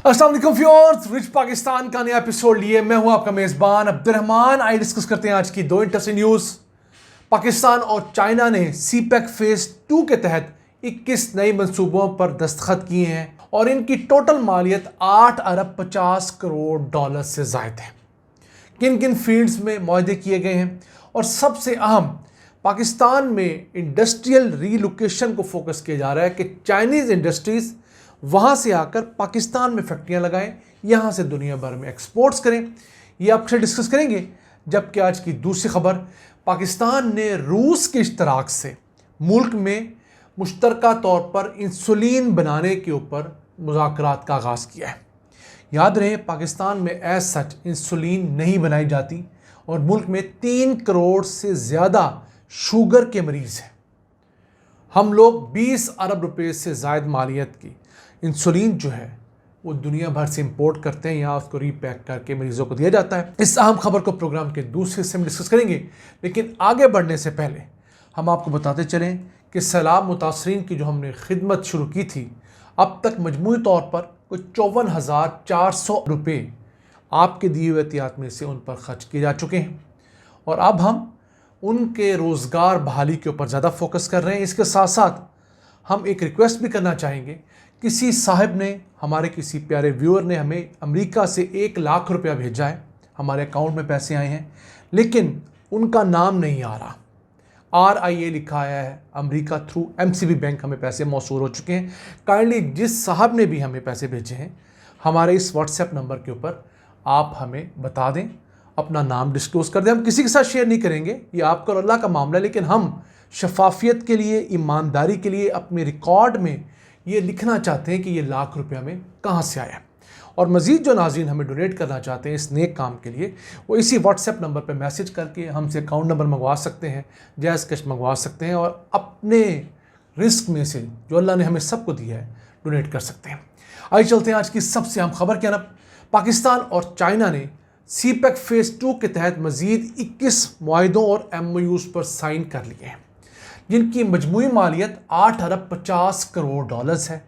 अस्सलाम वालेकुम viewers, rich Pakistan का नया एपिसोड लिए मैं हूं आपका मेजबान अब्दुर्रहमान। आइए डिस्कस करते हैं आज की दो इंटरेस्टिंग न्यूज़। पाकिस्तान और चाइना ने सीपेक फेज 2 के तहत 21 नए मंसूबों पर दस्तखत किए हैं और इनकी टोटल मालियत 8 अरब 50 करोड़ डॉलर से ज़ायद है। किन किन फील्ड्स में मुआहदे किए गए हैं और सबसे अहम, पाकिस्तान में इंडस्ट्रियल रीलोकेशन को फोकस किया जा रहा है कि चाइनीज़ इंडस्ट्रीज़ वहाँ से आकर पाकिस्तान में फैक्ट्रियाँ लगाएं, यहाँ से दुनिया भर में एक्सपोर्ट्स करें। ये आपसे डिस्कस करेंगे। जबकि आज की दूसरी खबर, पाकिस्तान ने रूस के इश्तराक से मुल्क में मुश्तरका तौर पर इंसुलिन बनाने के ऊपर मुज़ाकरात का आगाज़ किया है। याद रहे, पाकिस्तान में एज सच इंसुलिन नहीं बनाई जाती और मुल्क में 3 करोड़ से ज़्यादा शुगर के मरीज़ हैं। हम लोग 20 अरब रुपए से ज़ायद मालियत की इंसुलिन जो है वो दुनिया भर से इंपोर्ट करते हैं, यहाँ उसको रीपैक करके मरीजों को दिया जाता है। इस अहम खबर को प्रोग्राम के दूसरे हिस्से में डिस्कस करेंगे, लेकिन आगे बढ़ने से पहले हम आपको बताते चलें कि सैलाब मुतासरीन की जो हमने खिदमत शुरू की थी, अब तक मजमूई तौर पर कुछ 54,400 रुपये आपके दिए हुए एहतियात में से उन पर खर्च किए जा चुके हैं और अब हम उनके रोज़गार बहाली के ऊपर ज़्यादा फोकस कर रहे हैं। इसके साथ साथ हम एक रिक्वेस्ट भी करना चाहेंगे। किसी साहब ने, हमारे किसी प्यारे व्यूअर ने हमें अमेरिका से 1 लाख रुपया भेजा है, हमारे अकाउंट में पैसे आए हैं, लेकिन उनका नाम नहीं आ रहा। RIA लिखा आया है। अमेरिका थ्रू MCB बैंक हमें पैसे मौसूल हो चुके हैं। काइंडली जिस साहब ने भी हमें पैसे भेजे हैं, हमारे इस व्हाट्सएप नंबर के ऊपर आप हमें बता दें, अपना नाम डिस्क्लोज़ कर दें। हम किसी के साथ शेयर नहीं करेंगे, ये आपका और अल्लाह का मामला है, लेकिन हम शफाफियत के लिए, ईमानदारी के लिए अपने रिकॉर्ड में ये लिखना चाहते हैं कि ये लाख रुपया हमें कहाँ से आया। और मज़ीद जो नाज़रीन हमें डोनेट करना चाहते हैं इस नेक काम के लिए, वो इसी व्हाट्सएप नंबर पर मैसेज करके हमसे अकाउंट नंबर मंगवा सकते हैं, जायज़ कैश मंगवा सकते हैं और अपने रिस्क में से जो अल्लाह ने हमें सबको दिया है डोनेट कर सकते हैं। आइए चलते हैं आज की सबसे अहम खबर की तरफ। पाकिस्तान और चाइना ने सीपेक फेज़ 2 के तहत मज़ीद 21 मुआहिदों और MOUs पर साइन कर लिए हैं, जिनकी मजमूई मालियत 8 अरब 50 करोड़ डॉलर्स है।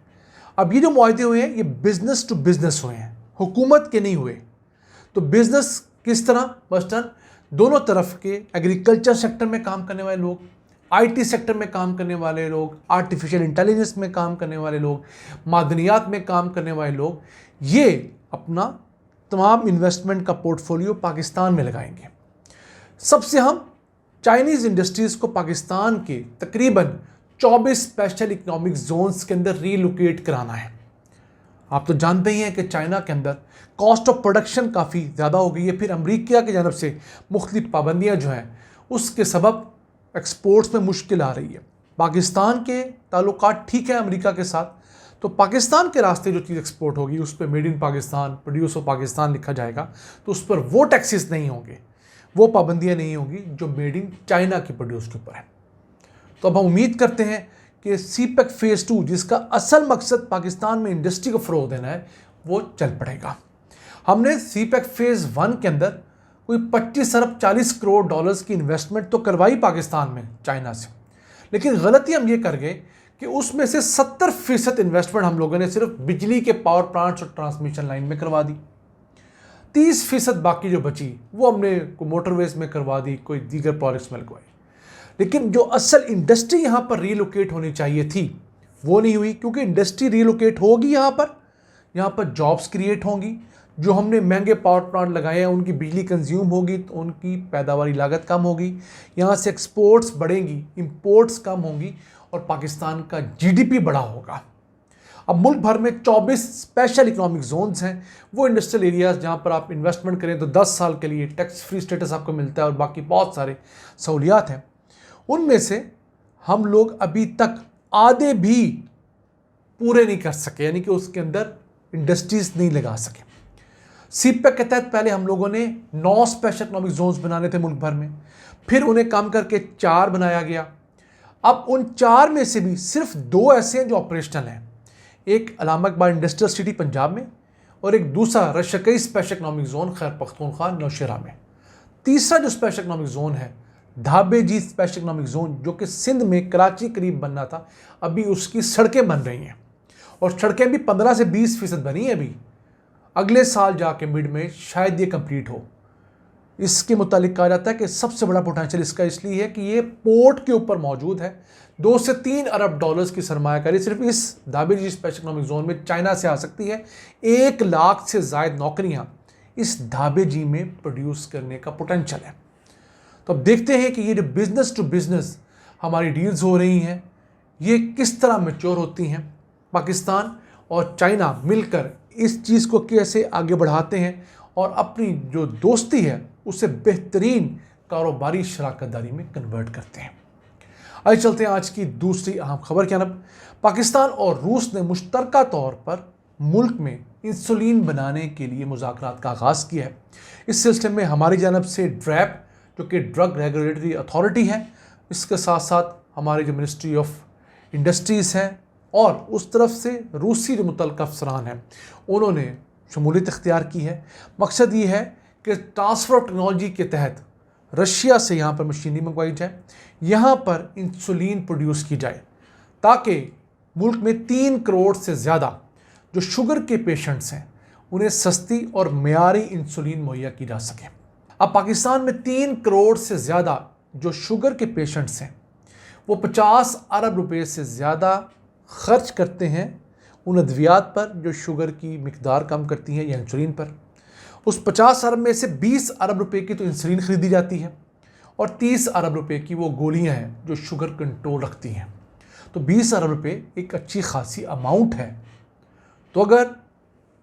अब ये जो मुआहदे हुए हैं, ये बिज़नेस टू बिज़नेस हुए हैं, हुकूमत के नहीं हुए। तो बिज़नेस किस तरह? मसलन दोनों तरफ के एग्रीकल्चर सेक्टर में काम करने वाले लोग, IT सेक्टर में काम करने वाले लोग, आर्टिफिशियल इंटेलिजेंस में काम करने वाले लोग, मादनियात में काम करने वाले लोग, ये अपना तमाम इन्वेस्टमेंट का पोर्टफोलियो पाकिस्तान में लगाएंगे। सबसे हम चाइनीज़ इंडस्ट्रीज़ को पाकिस्तान के तकरीबन 24 स्पेशल इकोनॉमिक जोन्स के अंदर रीलोकेट कराना है। आप तो जानते ही हैं कि चाइना के अंदर कॉस्ट ऑफ प्रोडक्शन काफ़ी ज़्यादा हो गई है, फिर अमेरिका की जानब से मुख्तलिफ पाबंदियाँ जो हैं उसके सबब एक्सपोर्ट्स में मुश्किल आ रही है। पाकिस्तान के ताल्लुकात ठीक है अमेरिका के साथ, तो पाकिस्तान के रास्ते जो चीज़ एक्सपोर्ट होगी उस पर made in Pakistan, produce of Pakistan लिखा जाएगा, तो उस पर वो टैक्सेस नहीं होंगे, वो पाबंदियाँ नहीं होगी जो मेड इन चाइना के प्रोड्यूस के ऊपर है। तो अब हम उम्मीद करते हैं कि सीपेक फेज़ 2, जिसका असल मकसद पाकिस्तान में इंडस्ट्री को फ़रोग़ देना है, वो चल पड़ेगा। हमने सीपेक फेज़ 1 के अंदर कोई 25 अरब 40 करोड़ डॉलर्स की इन्वेस्टमेंट तो करवाई पाकिस्तान में चाइना से, लेकिन गलती हम ये कर गए कि उसमें से 70% इन्वेस्टमेंट हम लोगों ने सिर्फ बिजली के पावर प्लांट्स और ट्रांसमिशन लाइन में करवा दी। 30% बाकी जो बची वो हमने मोटरवेज में करवा दी, कोई दीगर प्रोजेक्ट्स में लगवाई। लेकिन जो असल इंडस्ट्री यहाँ पर रीलोकेट होनी चाहिए थी वो नहीं हुई, क्योंकि इंडस्ट्री रीलोकेट होगी यहाँ पर जॉब्स क्रिएट होंगी। जो हमने महंगे पावर प्लांट लगाए हैं उनकी बिजली कंज्यूम होगी तो उनकी पैदावारी लागत कम होगी, यहाँ से एक्सपोर्ट्स बढ़ेंगी, इंपोर्ट्स कम होंगी और पाकिस्तान का GDP बढ़ा होगा। अब मुल्क भर में 24 स्पेशल इकोनॉमिक जोन्स हैं, वो इंडस्ट्रियल एरियाज़ जहाँ पर आप इन्वेस्टमेंट करें तो 10 साल के लिए टैक्स फ्री स्टेटस आपको मिलता है और बाकी बहुत सारे सहूलियात हैं। उनमें से हम लोग अभी तक आधे भी पूरे नहीं कर सके, यानी कि उसके अंदर इंडस्ट्रीज़ नहीं लगा सके। सीपेक के तहत पहले हम लोगों ने 9 स्पेशल इकोनॉमिक जोन्स बनाने थे मुल्क भर में, फिर उन्हें कम करके 4 बनाया गया। अब उन 4 में से भी सिर्फ 2 ऐसे हैं जो ऑपरेशनल हैं, एक अलामा इकबाल इंडस्ट्रियल सिटी पंजाब में और एक दूसरा रशकई स्पेशल इकोनॉमिक जोन खैर पख्तूनख्वा नौशेरा में। तीसरा जो स्पेशल इकोनॉमिक जोन है धाबे जी स्पेशल इकोनॉमिक जोन, जो कि सिंध में कराची करीब बनना था, अभी उसकी सड़कें बन रही हैं और सड़कें भी 15 से 20% बनी हैं अभी। अगले साल जाके मिड में शायद ये कंप्लीट हो। इसके मुतालिक कहा जाता है कि सबसे बड़ा पोटेंशियल इसका इसलिए है कि ये पोर्ट के ऊपर मौजूद है। 2 से 3 अरब डॉलर्स की सरमायाकारी सिर्फ इस दाबेजी स्पेशल इकोनॉमिक जोन में चाइना से आ सकती है। 1 लाख से ज़ायद नौकरियां इस दाबेजी में प्रोड्यूस करने का पोटेंशियल है। तो अब देखते हैं कि ये जो बिजनेस टू बिजनेस हमारी डील्स हो रही हैं ये किस तरह मैच्योर होती हैं। पाकिस्तान और चाइना मिलकर इस चीज़ को कैसे आगे बढ़ाते हैं और अपनी जो दोस्ती है उसे बेहतरीन कारोबारी शराकतदारी में कन्वर्ट करते हैं। आइए चलते हैं आज की दूसरी अहम खबर की जानब। पाकिस्तान और रूस ने मुश्तरका तौर पर मुल्क में इंसुलिन बनाने के लिए मुज़ाकरात का आगाज़ किया है। इस सिलसिले में हमारी जानब से ड्रैप जो कि ड्रग रेगुलेटरी अथॉरिटी है, इसके साथ साथ हमारी जो मिनिस्ट्री ऑफ इंडस्ट्रीज़ हैं और उस तरफ से रूसी जो मुतल्लिक़ अफसरान हैं उन्होंने शमूलियत इख्तियार की है। मकसद ये है कि ट्रांसफ़र ऑफ टेक्नोलॉजी के तहत रशिया से यहाँ पर मशीनरी मंगवाई जाए, यहाँ पर इंसुलिन प्रोड्यूस की जाए ताकि मुल्क में 3 करोड़ से ज़्यादा जो शुगर के पेशेंट्स हैं उन्हें सस्ती और मेयारी इंसुलिन मुहैया की जा सके। अब पाकिस्तान में 3 करोड़ से ज़्यादा जो शुगर के पेशेंट्स हैं वो 50 अरब रुपए से ज़्यादा खर्च करते हैं उन अद्वियात पर जो शुगर की मिकदार कम करती हैं या इंसुलिन पर। उस 50 अरब में से 20 अरब रुपए की तो इंसुलिन ख़रीदी जाती है और 30 अरब रुपए की वो गोलियां हैं जो शुगर कंट्रोल रखती हैं। तो 20 अरब रुपए एक अच्छी खासी अमाउंट है। तो अगर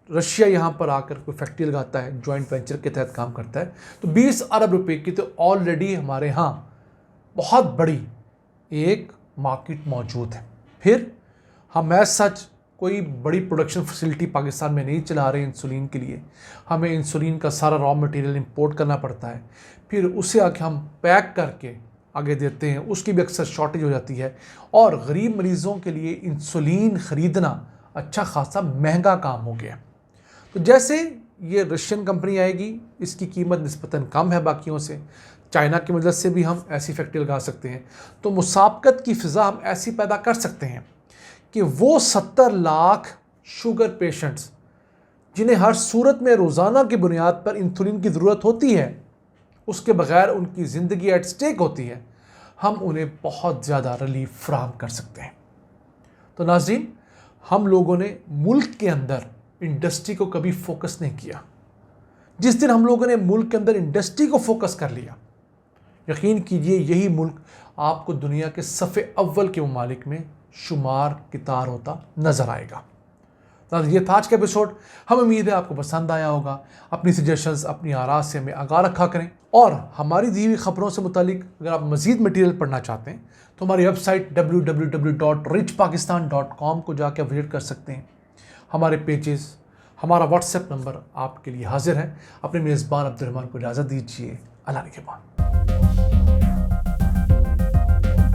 रशिया यहाँ पर आकर कोई फैक्ट्री लगाता है, जॉइंट वेंचर के तहत काम करता है, तो 20 अरब रुपए की तो ऑलरेडी हमारे यहाँ बहुत बड़ी एक मार्केट मौजूद है। फिर हम एज सच कोई बड़ी प्रोडक्शन फैसिलिटी पाकिस्तान में नहीं चला रहे इंसुलिन के लिए। हमें इंसुलिन का सारा रॉ मटेरियल इंपोर्ट करना पड़ता है, फिर उसे आके हम पैक करके आगे देते हैं, उसकी भी अक्सर शॉर्टेज हो जाती है और गरीब मरीज़ों के लिए इंसुलिन ख़रीदना अच्छा खासा महंगा काम हो गया। तो जैसे ये रशियन कंपनी आएगी, इसकी कीमत निस्बतन कम है बाकियों से, चाइना की मदद से भी हम ऐसी फैक्ट्री लगा सकते हैं। तो मुसाबकत की फ़िज़ा हम ऐसी पैदा कर सकते हैं कि वो 70 लाख शुगर पेशेंट्स जिन्हें हर सूरत में रोज़ाना की बुनियाद पर इंसुलिन की ज़रूरत होती है, उसके बग़ैर उनकी ज़िंदगी एट स्टेक होती है, हम उन्हें बहुत ज़्यादा रिलीफ फराहम कर सकते हैं। तो नाज़रीन, हम लोगों ने मुल्क के अंदर इंडस्ट्री को कभी फोकस नहीं किया। जिस दिन हम लोगों ने मुल्क के अंदर इंडस्ट्री को फोकस कर लिया, यकीन कीजिए यही मुल्क आपको दुनिया के सफ़े अव्वल के ममालिक में शुमार कितार होता नज़र आएगा। तो ये था आज का एपिसोड। हम उम्मीद है आपको पसंद आया होगा। अपनी सजेशंस, अपनी आरा से हमें आगाह रखा करें और हमारी दी हुई खबरों से मुतालिक अगर आप मज़ीद मटीरियल पढ़ना चाहते हैं तो हमारी वेबसाइट www.richpakistan.com को जाकर विजिट कर सकते हैं। हमारे पेजेस, हमारा व्हाट्सएप नंबर आपके लिए हाजिर है। अपने मेज़बान अब्दुल रहमान को इजाज़त दीजिए। अल्लाह के बाद।